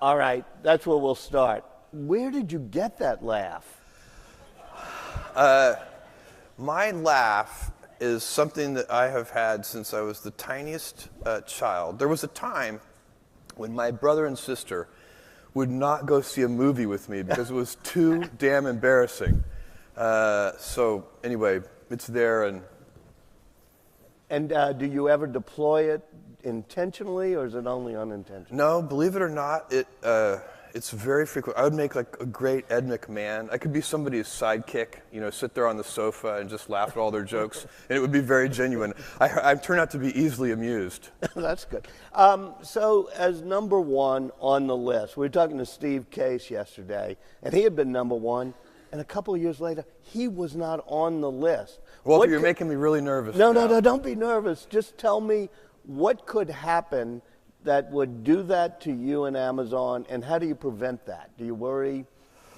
All right, that's where we'll start. Where did you get that laugh? My laugh is something that I have had since I was the tiniest child. There was a time when my brother and sister would not go see a movie with me because it was too damn embarrassing. So anyway, it's there. And do you ever deploy it intentionally, or is it only unintentional? No, believe it or not, it's very frequent. I would make like a great Ed McMahon. I could be somebody's sidekick, sit there on the sofa and just laugh at all their jokes, and it would be very genuine. I turn out to be easily amused. That's good. So as number one on the list, we were talking to Steve Case yesterday, and he had been number one, and a couple of years later, he was not on the list. Walter, you're making me really nervous. No, don't be nervous. Just tell me what could happen that would do that to you and Amazon, and how do you prevent that? Do you worry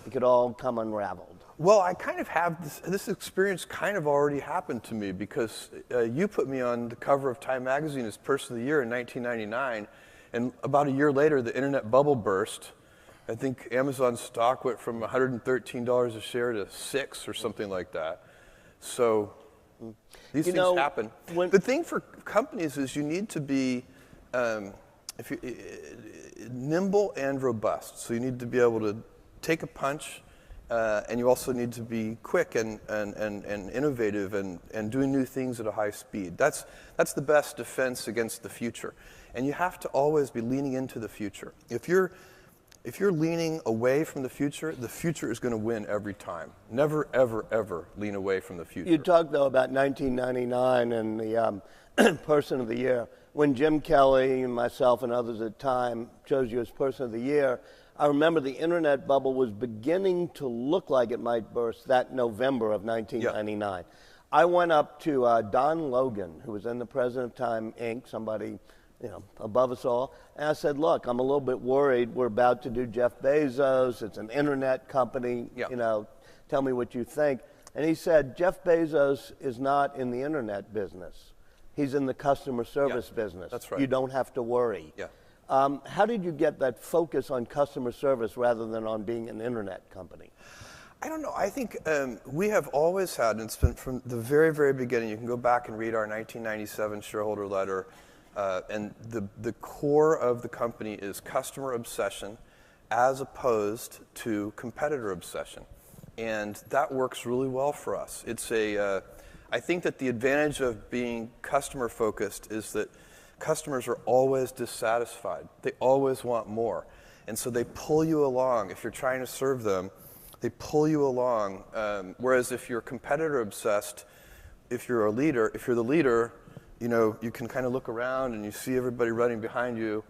it could all come unraveled? Well, I kind of have this experience kind of already happened to me because you put me on the cover of Time Magazine as Person of the Year in 1999, and about a year later, the internet bubble burst. I think Amazon stock went from $113 a share to $6 or something like that. So these things happen. The thing for companies is you need to be nimble and robust. So you need to be able to take a punch, and you also need to be quick and innovative and doing new things at a high speed. That's the best defense against the future. And you have to always be leaning into the future. If you're leaning away from the future is going to win every time. Never, ever, ever lean away from the future. You talked, though, about 1999 and the Person of the Year. When Jim Kelly and myself and others at Time chose you as Person of the Year, I remember the internet bubble was beginning to look like it might burst that November of 1999. Yeah. I went up to Don Logan, who was then the president of Time Inc., somebody above us all. And I said, look, I'm a little bit worried. We're about to do Jeff Bezos. It's an internet company. Yeah. Tell me what you think. And he said, Jeff Bezos is not in the internet business. He's in the customer service business. That's right. You don't have to worry. Yeah. How did you get that focus on customer service rather than on being an internet company? I don't know. I think we have always had, and it's been from the very, very beginning. You can go back and read our 1997 shareholder letter. And the core of the company is customer obsession as opposed to competitor obsession. And that works really well for us. I think that the advantage of being customer focused is that customers are always dissatisfied. They always want more. And so they pull you along. If you're trying to serve them, they pull you along. Whereas if you're competitor obsessed, if you're the leader, you can kind of look around and you see everybody running behind you.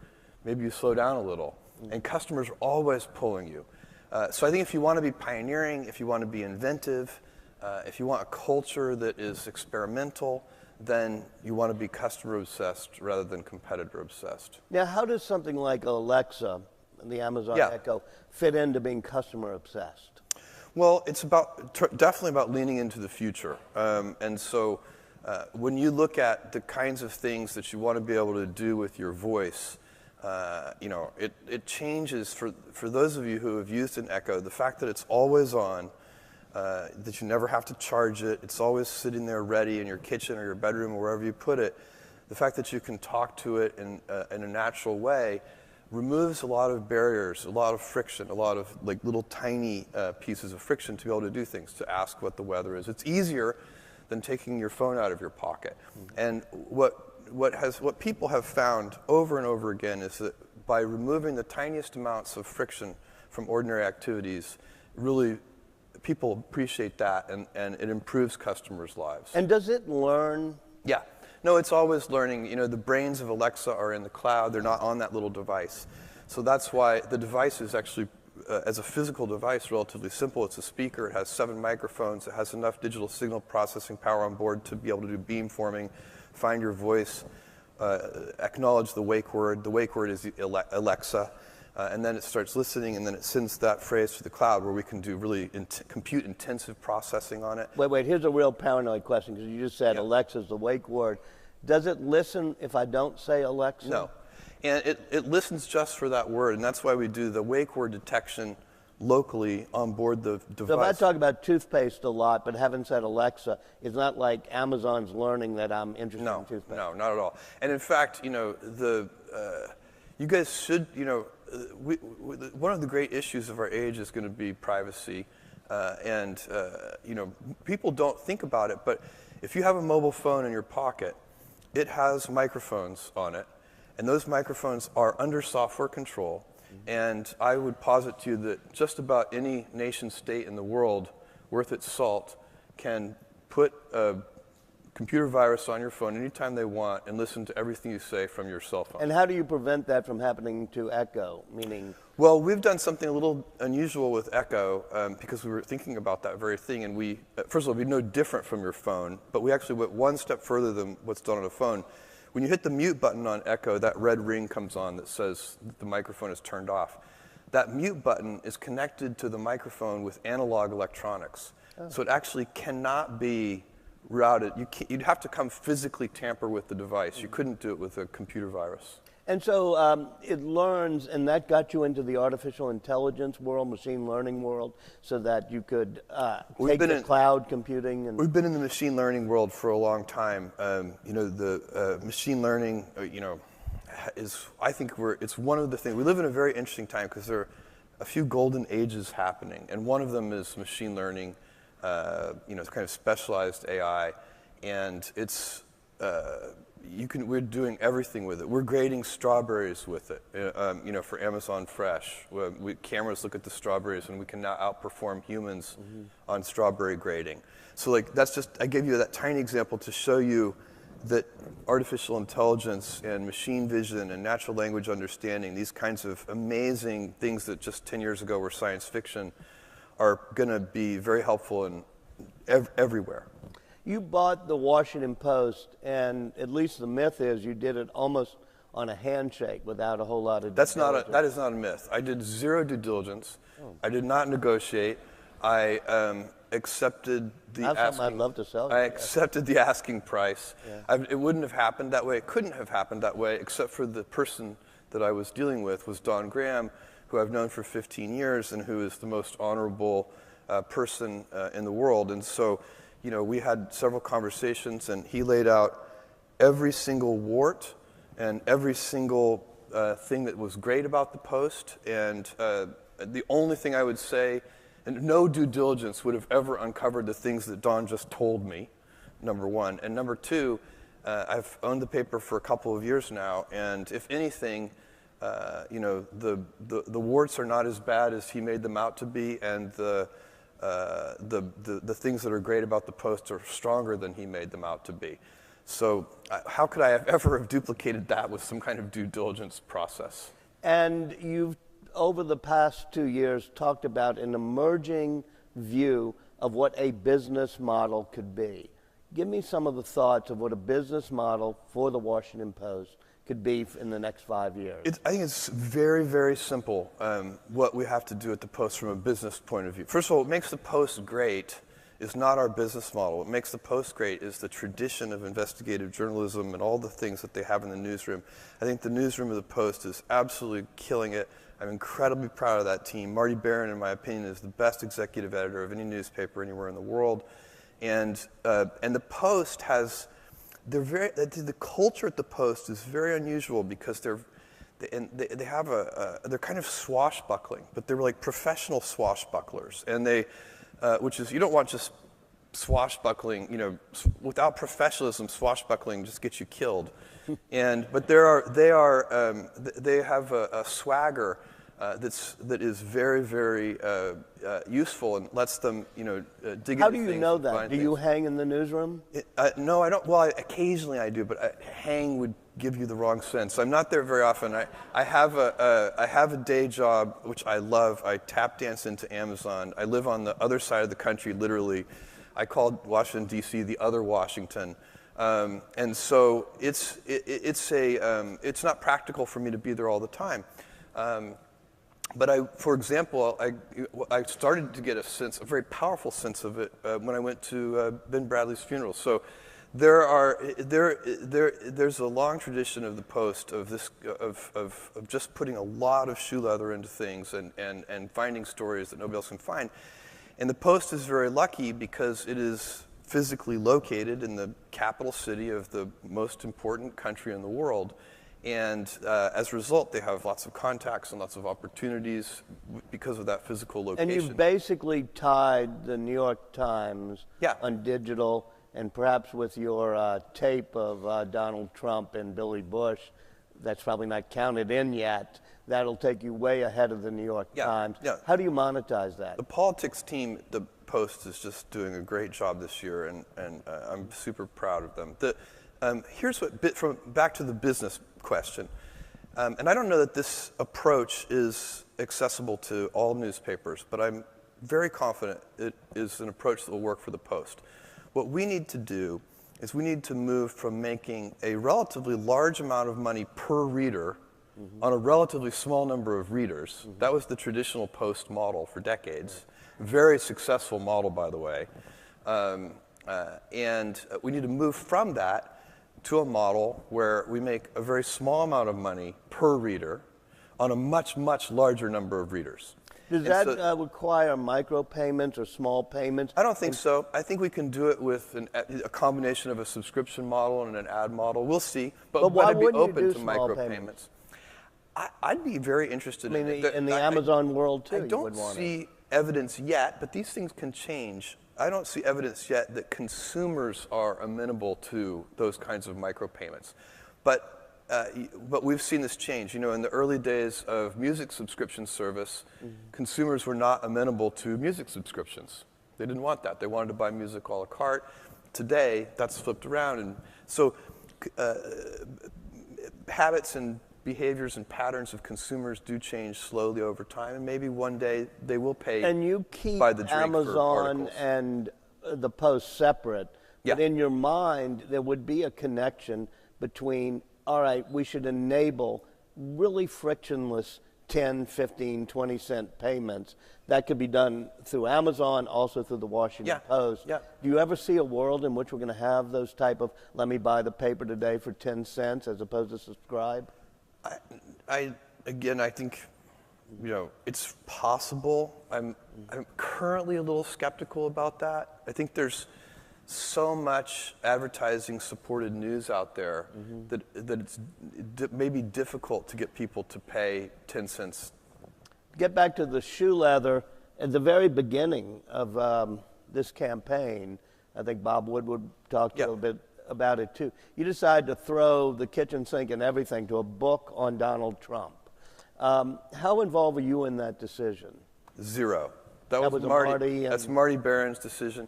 Maybe you slow down a little. And customers are always pulling you. So I think if you want to be pioneering, if you want to be inventive, if you want a culture that is experimental, then you want to be customer obsessed rather than competitor obsessed. Now, how does something like Alexa, the Amazon Echo, fit into being customer obsessed? Well, it's definitely about leaning into the future. And so when you look at the kinds of things that you want to be able to do with your voice, it changes for those of you who have used an Echo. The fact that it's always on, that you never have to charge it, it's always sitting there ready in your kitchen or your bedroom or wherever you put it. The fact that you can talk to it in a natural way removes a lot of barriers, a lot of friction, a lot of like little tiny pieces of friction to be able to do things, to ask what the weather is. It's easier than taking your phone out of your pocket. And what people have found over and over again is that by removing the tiniest amounts of friction from ordinary activities, really people appreciate that, and it improves customers' lives. And does it learn? Yeah. No, it's always learning. The brains of Alexa are in the cloud. They're not on that little device. So that's why the device is actually, as a physical device, relatively simple. It's a speaker. It has 7 microphones. It has enough digital signal processing power on board to be able to do beamforming, find your voice, acknowledge the wake word. The wake word is Alexa. And then it starts listening, and then it sends that phrase to the cloud where we can do really compute-intensive processing on it. Wait, here's a real paranoid question, because you just said Alexa's the wake word. Does it listen if I don't say Alexa? No. And it listens just for that word, and that's why we do the wake word detection locally on board the device. So if I talk about toothpaste a lot, but haven't said Alexa, it's not like Amazon's learning that I'm interested in toothpaste. No, not at all. And in fact, you guys should, one of the great issues of our age is going to be privacy. People don't think about it, but if you have a mobile phone in your pocket, it has microphones on it, and those microphones are under software control. And I would posit to you that just about any nation state in the world worth its salt can put a computer virus on your phone anytime they want and listen to everything you say from your cell phone. And how do you prevent that from happening to Echo? Meaning, well, we've done something a little unusual with Echo because we were thinking about that very thing. And we, first of all, it'd be no different from your phone, but we actually went one step further than what's done on a phone. When you hit the mute button on Echo, that red ring comes on that says the microphone is turned off. That mute button is connected to the microphone with analog electronics. Oh. So it actually cannot be routed. You'd have to come physically tamper with the device. You couldn't do it with a computer virus. And so it learns, and that got you into the artificial intelligence world, machine learning world, so that you could take the cloud computing. And we've been in the machine learning world for a long time. The machine learning, is, I think it's one of the things. We live in a very interesting time because there are a few golden ages happening, and one of them is machine learning. It's kind of specialized AI, and it's we're doing everything with it. We're grading strawberries with it, for Amazon Fresh. Cameras look at the strawberries, and we can now outperform humans on strawberry grading. So I gave you that tiny example to show you that artificial intelligence and machine vision and natural language understanding, these kinds of amazing things that just 10 years ago were science fiction, are going to be very helpful in everywhere. You bought the Washington Post, and at least the myth is you did it almost on a handshake without a whole lot of That is not a myth. I did zero due diligence. Oh. I did not negotiate. I accepted the That's something I'd love to sell you. I accepted the asking price. Yeah. It wouldn't have happened that way. It couldn't have happened that way, except for the person that I was dealing with was Don Graham, who I've known for 15 years and who is the most honorable person in the world. And so, we had several conversations, and he laid out every single wart and every single thing that was great about the Post. And the only thing I would say, and no due diligence would have ever uncovered the things that Don just told me, number one. And number two, I've owned the paper for a couple of years now, and if anything, the warts are not as bad as he made them out to be, and the things that are great about the Post are stronger than he made them out to be. So how could I ever have duplicated that with some kind of due diligence process? And you've, over the past 2 years, talked about an emerging view of what a business model could be. Give me some of the thoughts of what a business model for the Washington Post could be in the next 5 years. I think it's very, very simple what we have to do at the Post from a business point of view. First of all, what makes the Post great is not our business model. What makes the Post great is the tradition of investigative journalism and all the things that they have in the newsroom. I think the newsroom of the Post is absolutely killing it. I'm incredibly proud of that team. Marty Barron, in my opinion, is the best executive editor of any newspaper anywhere in the world. And the Post has, the culture at the Post is very unusual because they're kind of swashbuckling, but they're like professional swashbucklers. And which is, you don't want just swashbuckling, without professionalism, swashbuckling just gets you killed. But they have a swagger that is very, very useful and lets them, dig into things. How do you know that? Do you hang in the newsroom? No, I don't. Well, occasionally I do, but hang would give you the wrong sense. I'm not there very often. I have a day job which I love. I tap dance into Amazon. I live on the other side of the country, literally. I called Washington D.C. the other Washington. And so it's not practical for me to be there all the time. But for example, I started to get a very powerful sense of it when I went to Ben Bradley's funeral. So There's a long tradition of the Post of just putting a lot of shoe leather into things and finding stories that nobody else can find. And the Post is very lucky because it is physically located in the capital city of the most important country in the world. And as a result, they have lots of contacts and lots of opportunities because of that physical location. And you've basically tied the New York Times on digital, and perhaps with your tape of Donald Trump and Billy Bush, that's probably not counted in yet. That'll take you way ahead of the New York Times. Yeah. How do you monetize that? The politics team at the Post is just doing a great job this year, and I'm super proud of them. Here's back to the business question. And I don't know that this approach is accessible to all newspapers, but I'm very confident it is an approach that will work for the Post. What we need to do is we need to move from making a relatively large amount of money per reader on a relatively small number of readers. That was the traditional Post model for decades. Very successful model, by the way. And we need to move from that to a model where we make a very small amount of money per reader on a much, much larger number of readers. Does that require micropayments or small payments? I don't think so. I think we can do it with a combination of a subscription model and an ad model. We'll see. But why I'd be wouldn't open you to do small micropayments. I'd be very interested in it. In the Amazon world, too. I don't see evidence yet, but these things can change. I don't see evidence yet that consumers are amenable to those kinds of micropayments. But we've seen this change. You know, in the early days of music subscription service, consumers were not amenable to music subscriptions. They didn't want that. They wanted to buy music a la carte. Today, that's flipped around. And so habits and behaviors and patterns of consumers do change slowly over time, and maybe one day they will pay and you keep by the drink Amazon for articles. And the Post separate, Yeah. but in your mind there would be a connection between, all right, we should enable really frictionless 10, 15, 20 cent payments. That could be done through Amazon, also through the Washington Post. Yeah. Do you ever see a world in which we're going to have those type of, let me buy the paper today for 10 cents as opposed to subscribe? I think, you know, it's possible. I'm currently a little skeptical about that. I think there's so much advertising-supported news out there that it's maybe difficult to get people to pay 10 cents. Get back to the shoe leather. At the very beginning of this campaign, I think Bob Woodward talked a little bit about it too. You decided to throw the kitchen sink and everything to a book on Donald Trump. How involved were you in that decision? Zero. That was Marty. That's Marty Barron's decision.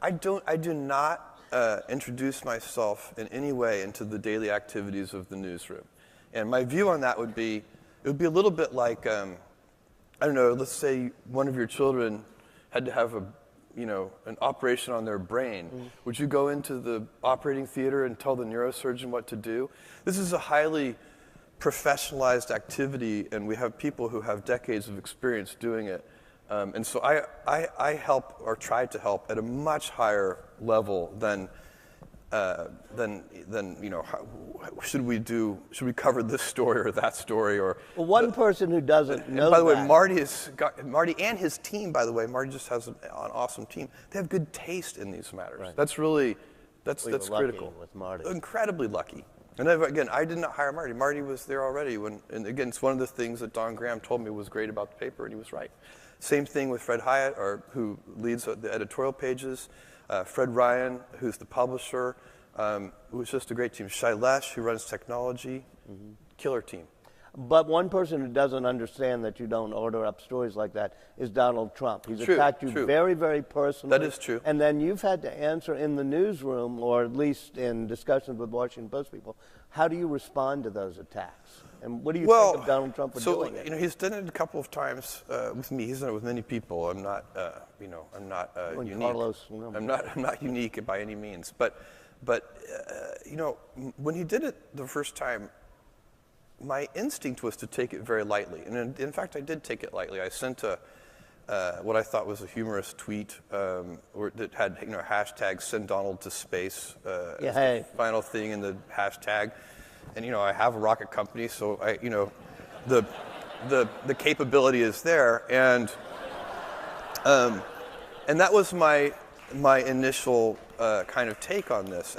I do not introduce myself in any way into the daily activities of the newsroom. And my view on that would be, it would be a little bit like, I don't know, let's say one of your children had to have an operation on their brain. Would you go into the operating theater and tell the neurosurgeon what to do? This is a highly professionalized activity, and we have people who have decades of experience doing it. And so I help, or try to help, at a much higher level than should we cover this story or that story, or one person who doesn't know. By the way, Marty and his team. By the way, Marty just has an awesome team. They have good taste in these matters. Right. That's really that's critical. With Marty, incredibly lucky. And again, I did not hire Marty. Marty was there already. And again, it's one of the things that Don Graham told me was great about the paper, and he was right. Same thing with Fred Hyatt, who leads the editorial pages. Fred Ryan, who's the publisher, who was just a great team. Shailesh, who runs technology, killer team. But one person who doesn't understand that you don't order up stories like that is Donald Trump. He's attacked you very, very personally. That is true. And then you've had to answer in the newsroom, or at least in discussions with Washington Post people. How do you respond to those attacks? And what do you think of Donald Trump for doing it? He's done it a couple of times with me. He's done it with many people. I'm not, I'm not unique. Carlos, I'm not unique by any means. But when he did it the first time, my instinct was to take it very lightly. And in fact, I did take it lightly. I sent what I thought was a humorous tweet that had hashtag send Donald to space as the final thing in the hashtag. And I have a rocket company, so the capability is there, and that was my initial kind of take on this.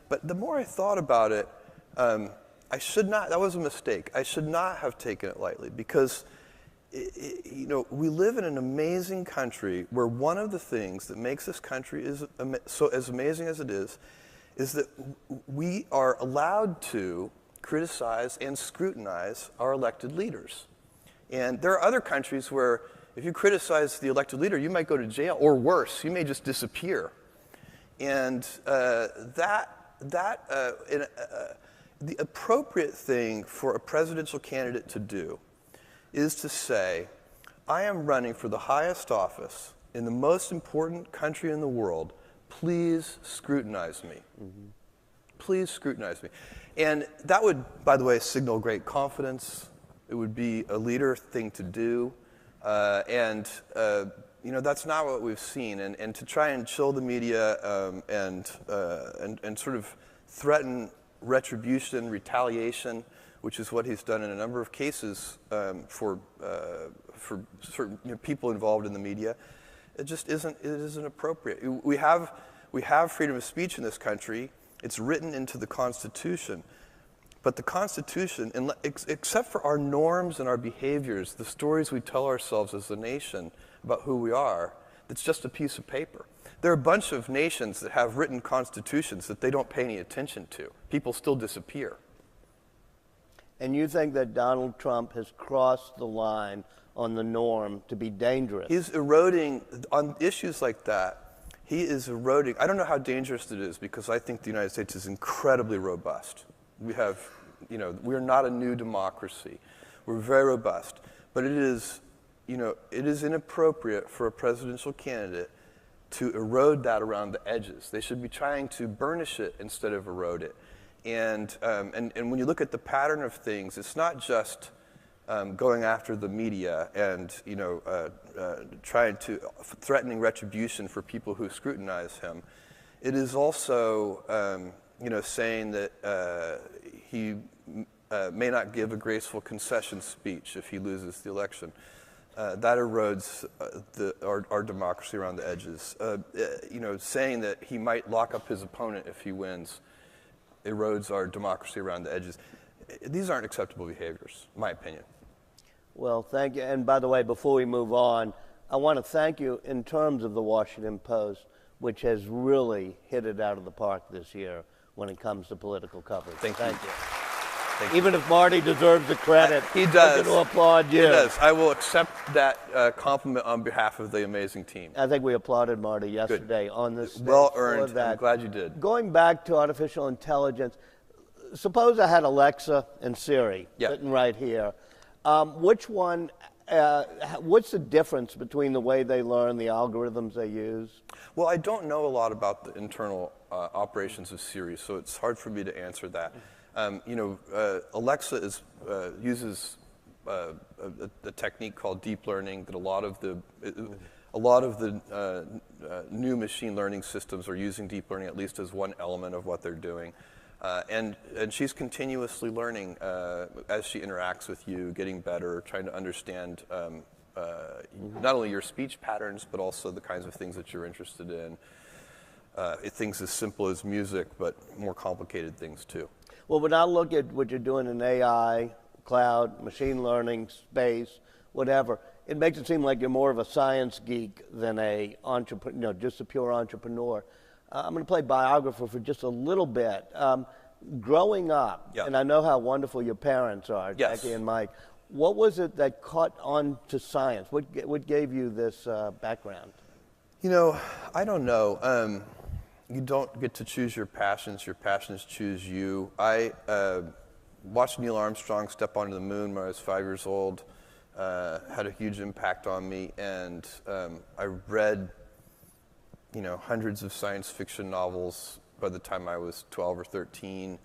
But the more I thought about it, that was a mistake. I should not have taken it lightly, because we live in an amazing country where one of the things that makes this country so as amazing as it is that we are allowed to criticize and scrutinize our elected leaders. And there are other countries where if you criticize the elected leader, you might go to jail, or worse, you may just disappear. And the appropriate thing for a presidential candidate to do is to say, I am running for the highest office in the most important country in the world. Please scrutinize me. Mm-hmm. Please scrutinize me. And that would, by the way, signal great confidence. It would be a leader thing to do. That's not what we've seen. And to try and chill the media and sort of threaten retribution, retaliation, which is what he's done in a number of cases for certain people involved in the media, it just isn't appropriate. We have freedom of speech in this country. It's written into the Constitution. But the Constitution, except for our norms and our behaviors, the stories we tell ourselves as a nation about who we are, it's just a piece of paper. There are a bunch of nations that have written constitutions that they don't pay any attention to. People still disappear. And you think that Donald Trump has crossed the line on the norm to be dangerous? He's eroding, on issues like that, he is eroding. I don't know how dangerous it is, because I think the United States is incredibly robust. We're not a new democracy. We're very robust. But it is inappropriate for a presidential candidate to erode that around the edges. They should be trying to burnish it instead of erode it. And when you look at the pattern of things, it's not just going after the media and threatening retribution for people who scrutinize him. It is also saying that he may not give a graceful concession speech if he loses the election. That erodes our democracy around the edges. Saying that he might lock up his opponent if he wins erodes our democracy around the edges. These aren't acceptable behaviors, in my opinion. Well, thank you. And by the way, before we move on, I want to thank you in terms of the Washington Post, which has really hit it out of the park this year when it comes to political coverage. Thank you. Even if Marty deserves the credit, he does. I'm going to applaud you. He does. I will accept that compliment on behalf of the amazing team. I think we applauded Marty yesterday on this. Well earned. I'm glad you did. Going back to artificial intelligence, suppose I had Alexa and Siri sitting right here. Which one? What's the difference between the way they learn, the algorithms they use? Well, I don't know a lot about the internal operations of Siri, so it's hard for me to answer that. Alexa uses a technique called deep learning that a lot of the new machine learning systems are using deep learning at least as one element of what they're doing. And she's continuously learning as she interacts with you, getting better, trying to understand not only your speech patterns, but also the kinds of things that you're interested in. Things as simple as music, but more complicated things too. Well, when I look at what you're doing in AI, cloud, machine learning, space, whatever, it makes it seem like you're more of a science geek than a entrepreneur, just a pure entrepreneur. I'm going to play biographer for just a little bit. Growing up, and I know how wonderful your parents are, Jackie and Mike, what was it that caught on to science? What gave you this background? I don't know. You don't get to choose your passions choose you. I watched Neil Armstrong step onto the moon when I was 5 years old, had a huge impact on me, and I read hundreds of science fiction novels by the time I was 12 or 13.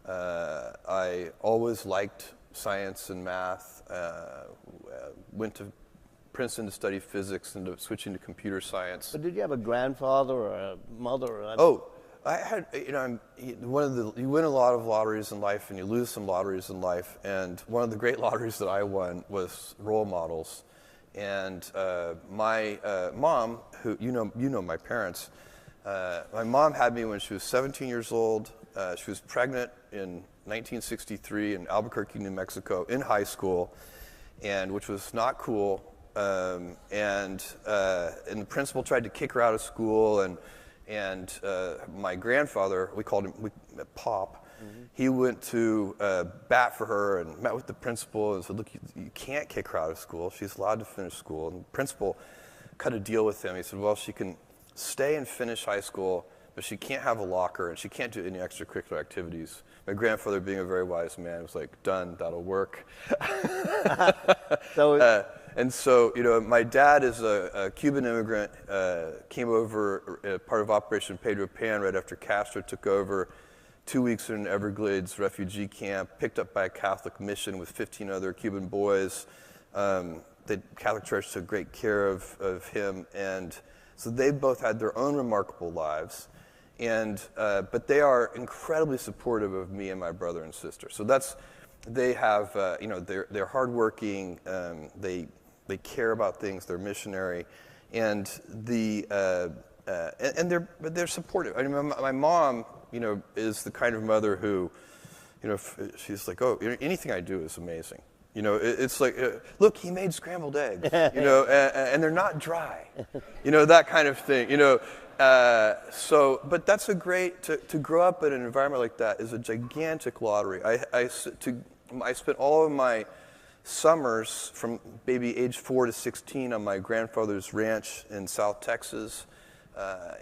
I always liked science and math, went to Princeton to study physics and switching to computer science. But did you have a grandfather or a mother? I had, you win a lot of lotteries in life and you lose some lotteries in life. And one of the great lotteries that I won was role models. And my mom, who you know my parents, my mom had me when she was 17 years old. She was pregnant in 1963 in Albuquerque, New Mexico, in high school, and which was not cool. And the principal tried to kick her out of school, and my grandfather, we called him Pop. Mm-hmm. He went to bat for her and met with the principal and said, "Look, you can't kick her out of school. She's allowed to finish school." And the principal cut a deal with him. He said, "Well, she can stay and finish high school, but she can't have a locker and she can't do any extracurricular activities." My grandfather, being a very wise man, was like, "Done, that'll work." And so, my dad is a Cuban immigrant, came over part of Operation Pedro Pan right after Castro took over, 2 weeks in an Everglades refugee camp, picked up by a Catholic mission with 15 other Cuban boys. The Catholic Church took great care of him, and so they both had their own remarkable lives. But they are incredibly supportive of me and my brother and sister. So they have, they're hardworking. They care about things. They're missionary, and they're supportive. I mean, my mom, is the kind of mother who, she's like, "Oh, anything I do is amazing." It's like, "Look, he made scrambled eggs," and they're not dry, that kind of thing, but that's a great, to grow up in an environment like that is a gigantic lottery. I spent all of my summers from maybe age 4 to 16 on my grandfather's ranch in South Texas,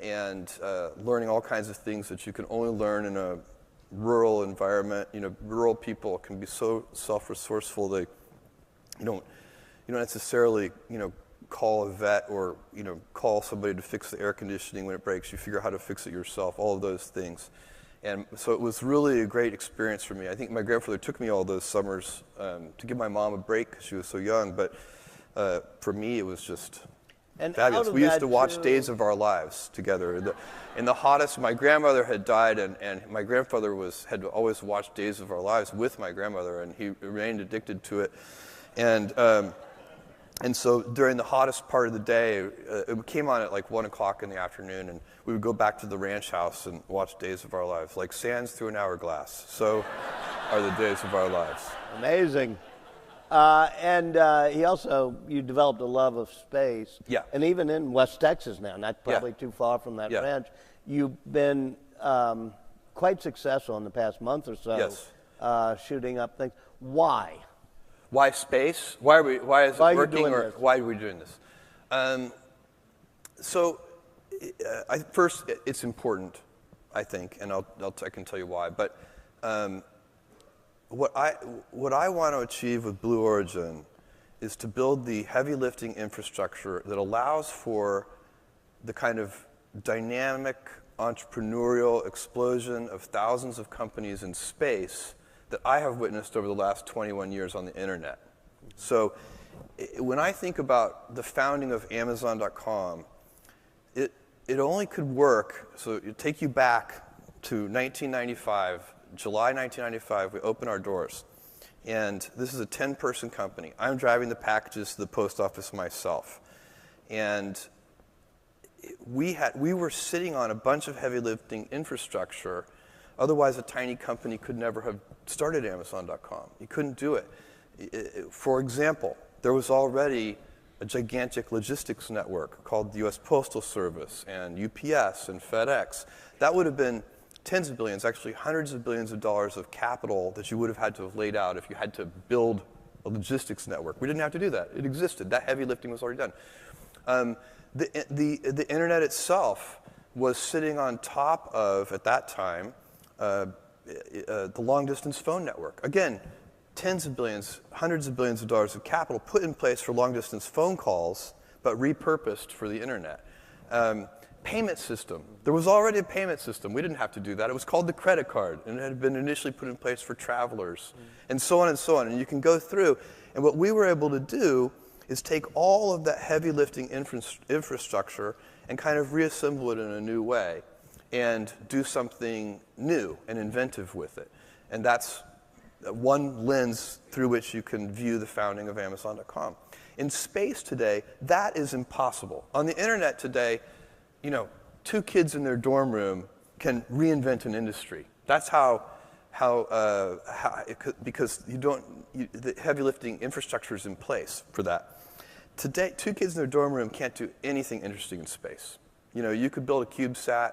and learning all kinds of things that you can only learn in a rural environment. Rural people can be so self-resourceful. They, you don't necessarily, call a vet or, call somebody to fix the air conditioning when it breaks. You figure out how to fix it yourself, all of those things. And so it was really a great experience for me. I think my grandfather took me all those summers to give my mom a break because she was so young. But for me, it was just fabulous. We used to watch Days of Our Lives together. In the hottest, my grandmother had died, and my grandfather had always watched Days of Our Lives with my grandmother, and he remained addicted to it. And so during the hottest part of the day, it came on at like 1 o'clock in the afternoon, and we would go back to the ranch house and watch Days of Our Lives, like sands through an hourglass. So are the days of our lives. Amazing. You developed a love of space. Yeah. And even in West Texas now, not probably too far from that ranch, you've been quite successful in the past month or so. Yes. Shooting up things. Why? Why space? Why is it working? Or why are we doing this? First, it's important, I think, and I can tell you why. But what I want to achieve with Blue Origin is to build the heavy lifting infrastructure that allows for the kind of dynamic entrepreneurial explosion of thousands of companies in space that I have witnessed over the last 21 years on the internet. So when I think about the founding of Amazon.com, it only could work, so it take you back to 1995, July 1995, we open our doors. And this is a 10-person company. I'm driving the packages to the post office myself. And we were sitting on a bunch of heavy lifting infrastructure. Otherwise, a tiny company could never have started Amazon.com. You couldn't do it. For example, there was already a gigantic logistics network called the U.S. Postal Service and UPS and FedEx. That would have been tens of billions, actually hundreds of billions of dollars of capital that you would have had to have laid out if you had to build a logistics network. We didn't have to do that. It existed. That heavy lifting was already done. The internet itself was sitting on top of, at that time, the long-distance phone network. Again, tens of billions, hundreds of billions of dollars of capital put in place for long-distance phone calls, but repurposed for the internet. Payment system. There was already a payment system. We didn't have to do that. It was called the credit card, and it had been initially put in place for travelers, and so on and so on. And you can go through. And what we were able to do is take all of that heavy lifting infrastructure and kind of reassemble it in a new way and do something new and inventive with it. And that's one lens through which you can view the founding of Amazon.com. In space today, that is impossible. On the internet today, you know, 2 kids in their dorm room can reinvent an industry. That's because the heavy lifting infrastructure is in place for that. Today, 2 kids in their dorm room can't do anything interesting in space. You know, you could build a CubeSat.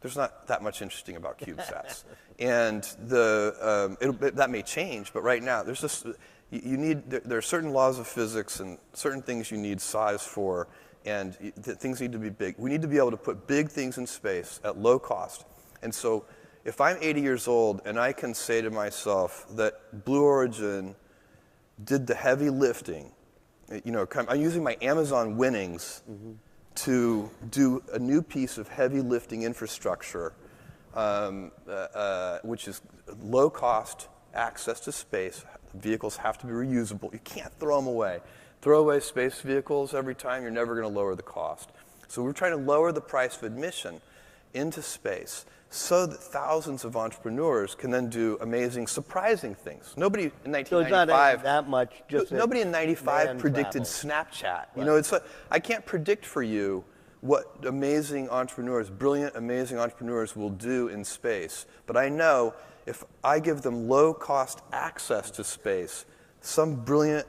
There's not that much interesting about CubeSats. And that may change, but right now, there's just, there are certain laws of physics and certain things you need size for, and things need to be big. We need to be able to put big things in space at low cost. And so if I'm 80 years old and I can say to myself that Blue Origin did the heavy lifting, you know, I'm using my Amazon winnings to do a new piece of heavy lifting infrastructure, which is low cost access to space. Vehicles have to be reusable. You can't throw them away. Throw away space vehicles every time, you're never going to lower the cost. So we're trying to lower the price of admission into space so that thousands of entrepreneurs can then do amazing, surprising things. Nobody in 1995, so it's not that much, just nobody in 95 predicted travel. Snapchat. Right. You know, I can't predict for you what amazing entrepreneurs, brilliant, amazing entrepreneurs will do in space. But I know if I give them low-cost access to space, some brilliant,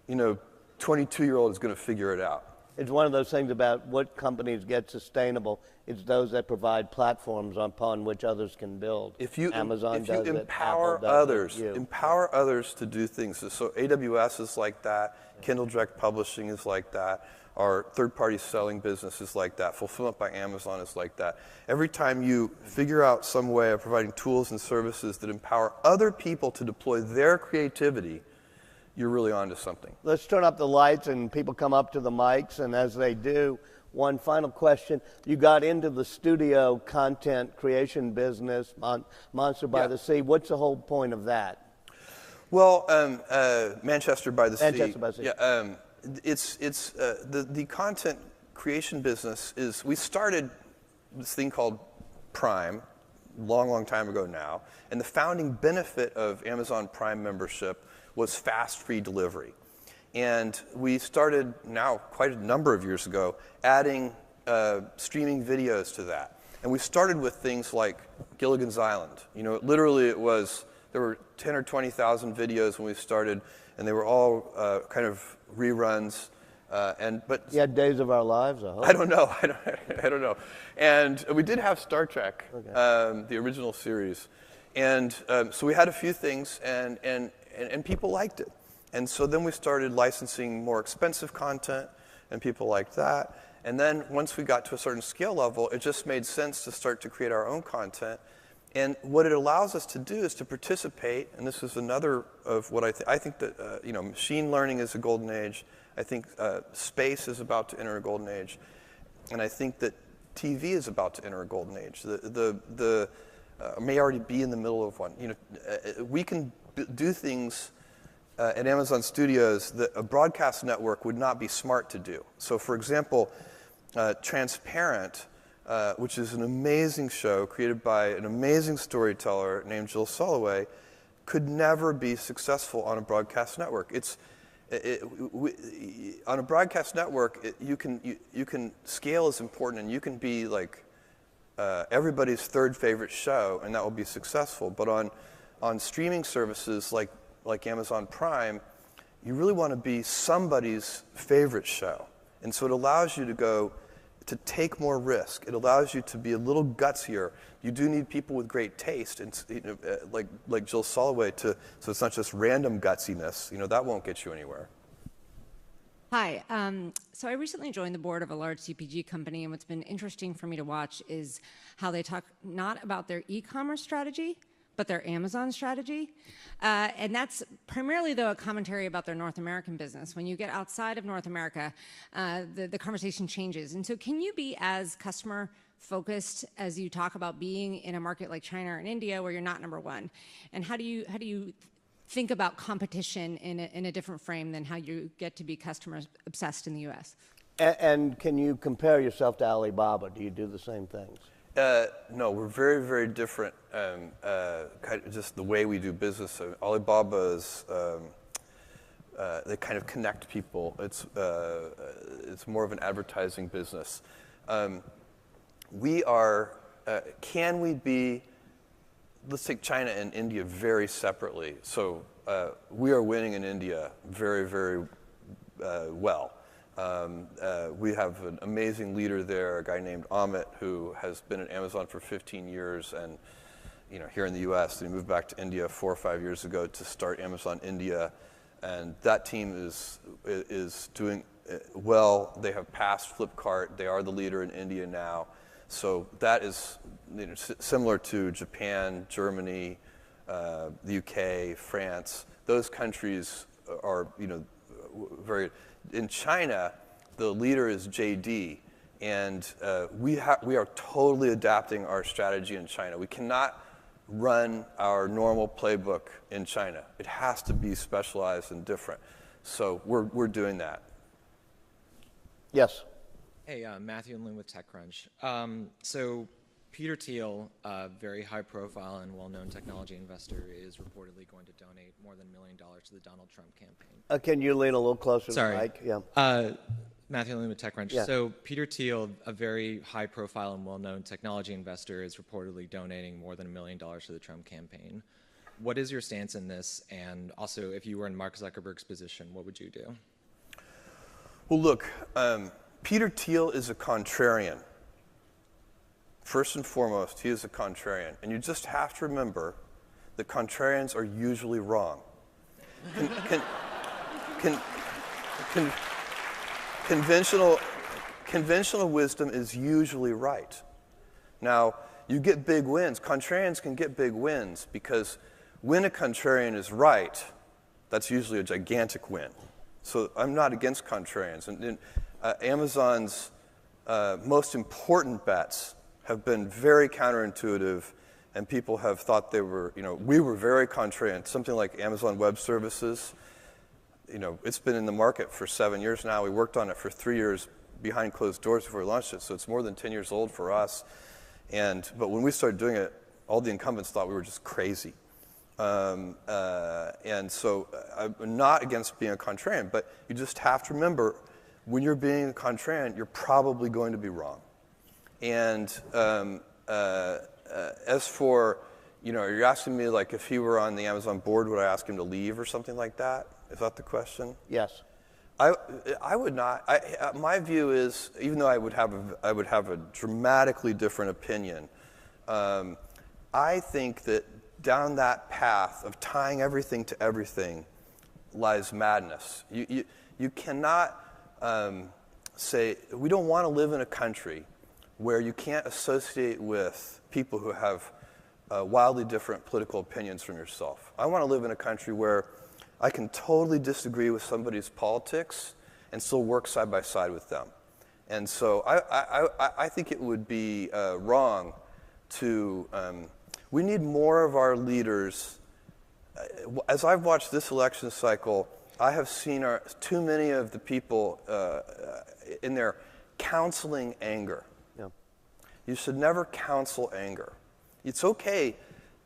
you know, 22-year-old is going to figure it out. It's one of those things about what companies get sustainable. It's those that provide platforms upon which others can build. Amazon does it, empower Apple does others, it, empower others to do things. So AWS is like that. Kindle Direct Publishing is like that. Our third-party selling business is like that. Fulfillment by Amazon is like that. Every time you figure out some way of providing tools and services that empower other people to deploy their creativity, you're really onto something. Let's turn up the lights and people come up to the mics, and as they do, one final question. You got into the studio content creation business, Monster by the Sea. What's the whole point of that? Well, Manchester by the Sea. Manchester by the Sea. Yeah, the content creation business is, we started this thing called Prime, long time ago now, and the founding benefit of Amazon Prime membership was fast, free delivery. And we started now quite a number of years ago adding streaming videos to that. And we started with things like Gilligan's Island. You know, literally there were 10 or 20,000 videos when we started, and they were all kind of reruns. But you had Days of Our Lives, I hope. I don't know. I don't know. And we did have Star Trek, the original series. And so we had a few things, and people liked it. And so then we started licensing more expensive content, and people liked that. And then once we got to a certain scale level, it just made sense to start to create our own content. And what it allows us to do is to participate, and this is another of what I think that you know, machine learning is a golden age. I think space is about to enter a golden age, and I think that TV is about to enter a golden age. May already be in the middle of one. You know, we can do things at Amazon Studios that a broadcast network would not be smart to do. So, for example, Transparent, which is an amazing show created by an amazing storyteller named Jill Soloway, could never be successful on a broadcast network. On a broadcast network, you can scale is important, and you can be like everybody's third favorite show, and that will be successful. But on streaming services like Amazon Prime, you really want to be somebody's favorite show. And so it allows you to take more risk. It allows you to be a little gutsier. You do need people with great taste, and you know, like Jill Soloway, so it's not just random gutsiness. You know, that won't get you anywhere. Hi. So I recently joined the board of a large CPG company, and what's been interesting for me to watch is how they talk not about their e-commerce strategy, but their Amazon strategy. And that's primarily, though, a commentary about their North American business. When you get outside of North America, the conversation changes. And so can you be as customer-focused as you talk about being in a market like China or India where you're not number one? And how do you think about competition in a different frame than how you get to be customer obsessed in the U.S. And can you compare yourself to Alibaba? Do you do the same things? No, we're very, very different. Kind of just the way we do business. Alibaba is they kind of connect people. It's more of an advertising business. We are. Can we be? Let's take China and India very separately. So we are winning in India very, very well. We have an amazing leader there, a guy named Amit, who has been at Amazon for 15 years, and here in the U.S. He moved back to India 4 or 5 years ago to start Amazon India, and that team is doing well. They have passed Flipkart. They are the leader in India now. So that is similar to Japan, Germany, the UK, France. Those countries are very. In China, the leader is JD, and we are totally adapting our strategy in China. We cannot run our normal playbook in China. It has to be specialized and different. So we're doing that. Yes. Hey, Matthew and Lynn with TechCrunch. So Peter Thiel, a very high-profile and well-known technology investor, is reportedly going to donate more than $1 million to the Donald Trump campaign. Can you lean a little closer to the mic? Yeah. Matthew and Lynn with TechCrunch. Yeah. So Peter Thiel, a very high-profile and well-known technology investor, is reportedly donating more than $1 million to the Trump campaign. What is your stance in this? And also, if you were in Mark Zuckerberg's position, what would you do? Well, look. Peter Thiel is a contrarian. First and foremost, he is a contrarian. And you just have to remember that contrarians are usually wrong. Conventional wisdom is usually right. Now, you get big wins. Contrarians can get big wins because when a contrarian is right, that's usually a gigantic win. So I'm not against contrarians. And Amazon's most important bets have been very counterintuitive, and people have thought they were, we were very contrarian. Something like Amazon Web Services, it's been in the market for 7 years now. We worked on it for 3 years behind closed doors before we launched it, so it's more than 10 years old for us. But when we started doing it, all the incumbents thought we were just crazy. And so I'm not against being a contrarian, but you just have to remember, when you're being a contrarian, you're probably going to be wrong. And as for, you're asking me, like, if he were on the Amazon board, would I ask him to leave or something like that? Is that the question? Yes. I would not. My view is, even though I would have a dramatically different opinion, I think that down that path of tying everything to everything lies madness. You cannot say, we don't want to live in a country where you can't associate with people who have wildly different political opinions from yourself. I want to live in a country where I can totally disagree with somebody's politics and still work side by side with them. And so I think it would be wrong to, we need more of our leaders. As I've watched this election cycle, I have seen too many of the people in there counseling anger. Yeah. You should never counsel anger. It's okay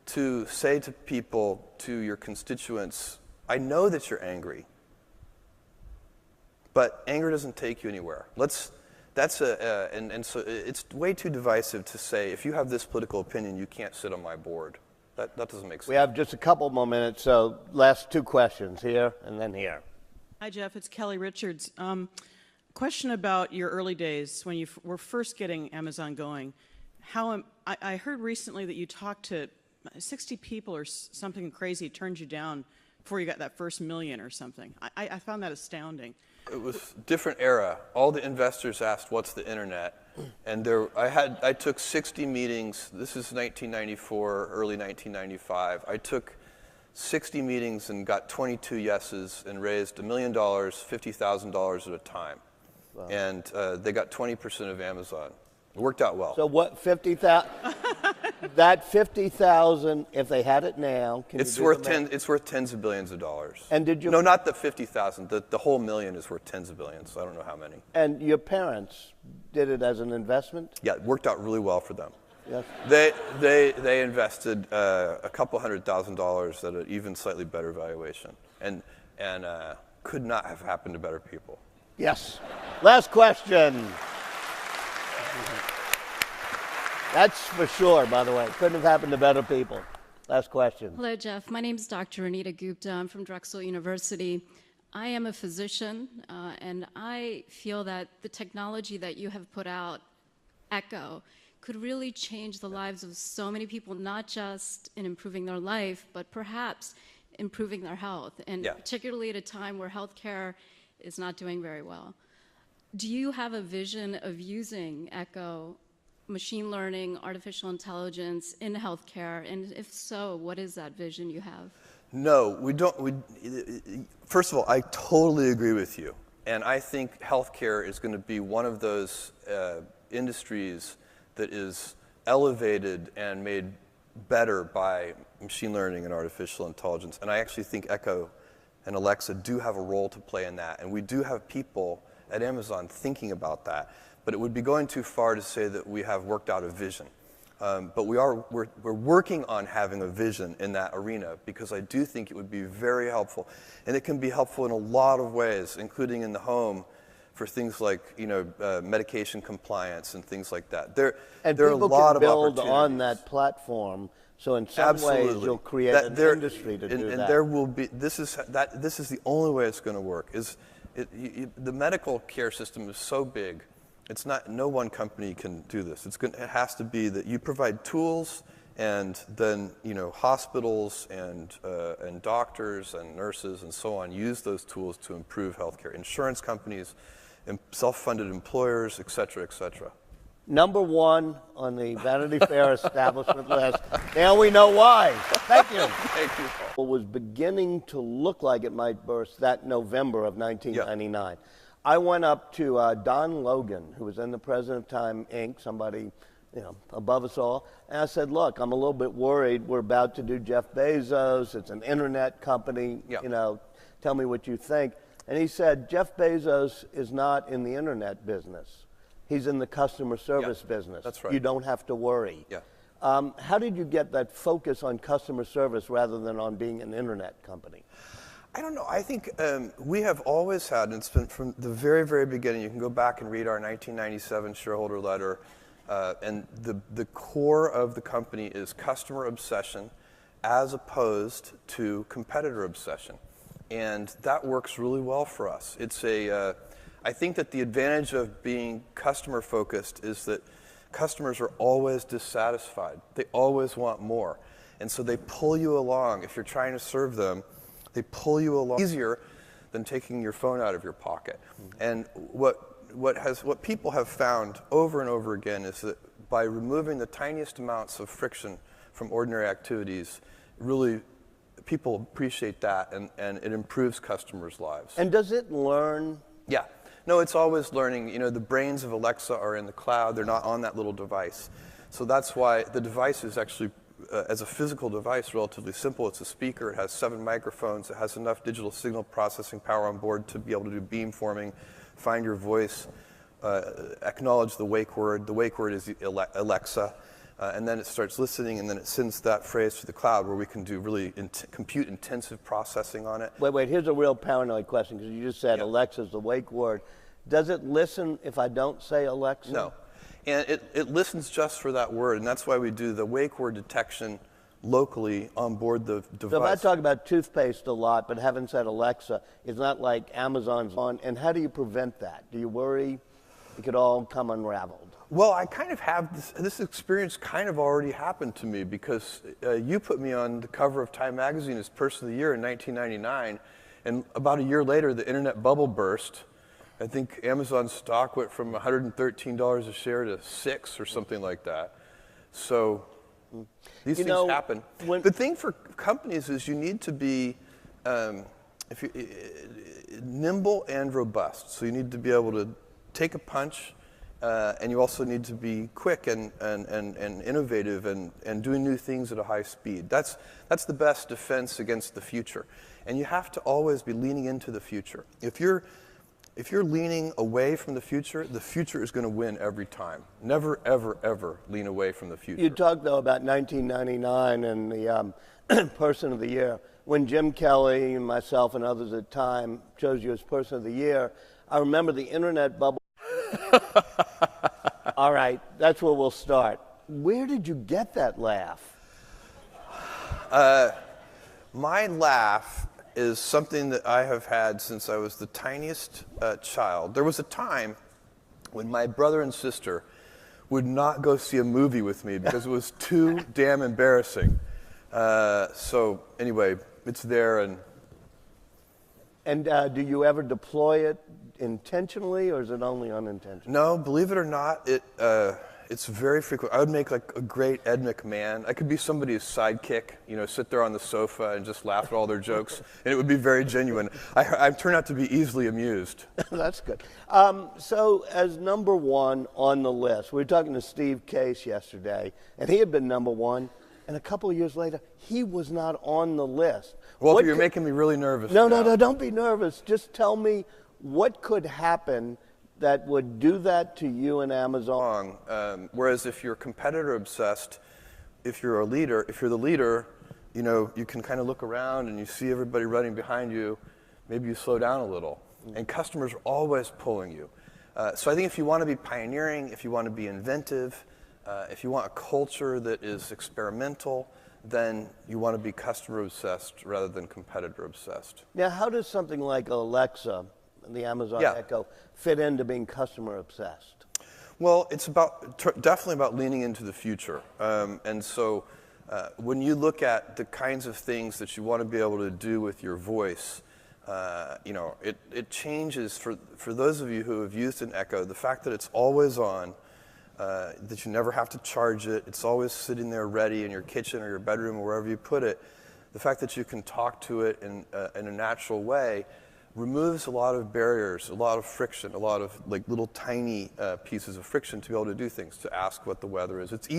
to say to people, to your constituents, I know that you're angry, but anger doesn't take you anywhere. And so it's way too divisive to say, if you have this political opinion, you can't sit on my board. That doesn't make sense. We have just a couple more minutes, so last two questions, here and then here. Hi, Jeff. It's Kelly Richards. Question about your early days when you were first getting Amazon going. I heard recently that you talked to 60 people or something crazy, turned you down before you got that first million or something. I found that astounding. It was a different era. All the investors asked, what's the internet? And I took 60 meetings. This is 1994, early 1995. I took 60 meetings and got 22 yeses and raised $1 million, $50,000 at a time. Wow. And they got 20% of Amazon. It worked out well. So what, 50,000? Would that 50,000, if they had it now, can It's you do worth the math? it's worth tens of billions of dollars. And did you? No, not the 50,000. The whole million is worth tens of billions. I don't know how many. And your parents did it as an investment? Yeah, it worked out really well for them. Yes. They invested a couple $100,000 at an even slightly better valuation, and could not have happened to better people. Yes. Last question. That's for sure, by the way. Couldn't have happened to better people. Last question. Hello, Jeff. My name is Dr. Anita Gupta. I'm from Drexel University. I am a physician, and I feel that the technology that you have put out, Echo, could really change the lives of so many people, not just in improving their life, but perhaps improving their health, and particularly at a time where healthcare is not doing very well. Do you have a vision of using Echo, machine learning, artificial intelligence in healthcare? And if so, what is that vision you have? No, we don't. First of all, I totally agree with you. And I think healthcare is going to be one of those industries that is elevated and made better by machine learning and artificial intelligence. And I actually think Echo and Alexa do have a role to play in that. And we do have people at Amazon thinking about that. But it would be going too far to say that we have worked out a vision. But we're working on having a vision in that arena, because I do think it would be very helpful. And it can be helpful in a lot of ways, including in the home, for things like medication compliance and things like that. There are a lot of opportunities. People can build on that platform, so in some ways you'll create an industry to do that. And there will be. This is the only way it's going to work. The medical care system is so big. It's not. No one company can do this. It has to be that you provide tools, and then hospitals and doctors and nurses and so on use those tools to improve healthcare. Insurance companies, self-funded employers, et cetera, et cetera. Number one on the Vanity Fair establishment list. Now we know why. Thank you. Thank you, Paul. It was beginning to look like it might burst that November of 1999. Yeah. I went up to Don Logan, who was then the president of Time Inc., somebody above us all, and I said, look, I'm a little bit worried. We're about to do Jeff Bezos. It's an internet company. Yeah. Tell me what you think. And he said, Jeff Bezos is not in the internet business. He's in the customer service business. That's right. You don't have to worry. Yeah. How did you get that focus on customer service rather than on being an internet company? I don't know. I think we have always had, and it's been from the very, very beginning. You can go back and read our 1997 shareholder letter, and the core of the company is customer obsession as opposed to competitor obsession. And that works really well for us. I think that the advantage of being customer focused is that customers are always dissatisfied. They always want more. And so they pull you along. If you're trying to serve them, they pull you along easier than taking your phone out of your pocket. And what people have found over and over again is that by removing the tiniest amounts of friction from ordinary activities, really people appreciate that, and it improves customers' lives. And does it learn? Yeah. No, it's always learning. The brains of Alexa are in the cloud. They're not on that little device. So that's why the device is actually, as a physical device, relatively simple. It's a speaker. It has 7 microphones. It has enough digital signal processing power on board to be able to do beamforming, find your voice, acknowledge the wake word. The wake word is Alexa. And then it starts listening, and then it sends that phrase to the cloud, where we can do really compute-intensive processing on it. Wait, here's a real paranoid question, because you just said Alexa's the wake word. Does it listen if I don't say Alexa? No. And it listens just for that word, and that's why we do the wake word detection locally on board the device. So if I talk about toothpaste a lot, but haven't said Alexa, it's not like Amazon's on. And how do you prevent that? Do you worry it could all come unraveled? Well, I kind of have this experience kind of already happened to me, because you put me on the cover of Time magazine as Person of the Year in 1999, and about a year later, the internet bubble burst. I think Amazon's stock went from $113 a share to $6 or something like that. So these things happen. The thing for companies is you need to be nimble and robust. So you need to be able to take a punch and you also need to be quick and innovative and doing new things at a high speed. That's the best defense against the future. And you have to always be leaning into the future. If you're leaning away from the future is going to win every time. Never, ever, ever lean away from the future. You talked, though, about 1999 and the Person of the Year. When Jim Kelly, myself, and others at the time chose you as Person of the Year, I remember the internet bubble. All right, that's where we'll start. Where did you get that laugh? My laugh is something that I have had since I was the tiniest child. There was a time when my brother and sister would not go see a movie with me because it was too damn embarrassing. So anyway, it's there. And do you ever deploy it intentionally, or is it only unintentional? No, believe it or not, it's very frequent. I would make like a great Ed McMahon. I could be somebody's sidekick, sit there on the sofa and just laugh at all their jokes, and it would be very genuine. I turn out to be easily amused. That's good. So as number one on the list, we were talking to Steve Case yesterday, and he had been number one, and a couple of years later, he was not on the list. Walter, you're making me really nervous. No, don't be nervous. Just tell me what could happen that would do that to you and Amazon. Whereas if you're competitor obsessed, if you're the leader, you can kind of look around and you see everybody running behind you. Maybe you slow down a little. And customers are always pulling you. So I think if you want to be pioneering, if you want to be inventive, if you want a culture that is experimental, then you want to be customer obsessed rather than competitor obsessed. Now, how does something like Alexa, the Amazon Echo, fit into being customer obsessed? Well, it's definitely about leaning into the future. And so when you look at the kinds of things that you want to be able to do with your voice, it changes. For those of you who have used an Echo, the fact that it's always on, that you never have to charge it, it's always sitting there ready in your kitchen or your bedroom or wherever you put it, the fact that you can talk to it in a natural way removes a lot of barriers, a lot of friction, a lot of like little tiny pieces of friction to be able to do things, to ask what the weather is. It's easy.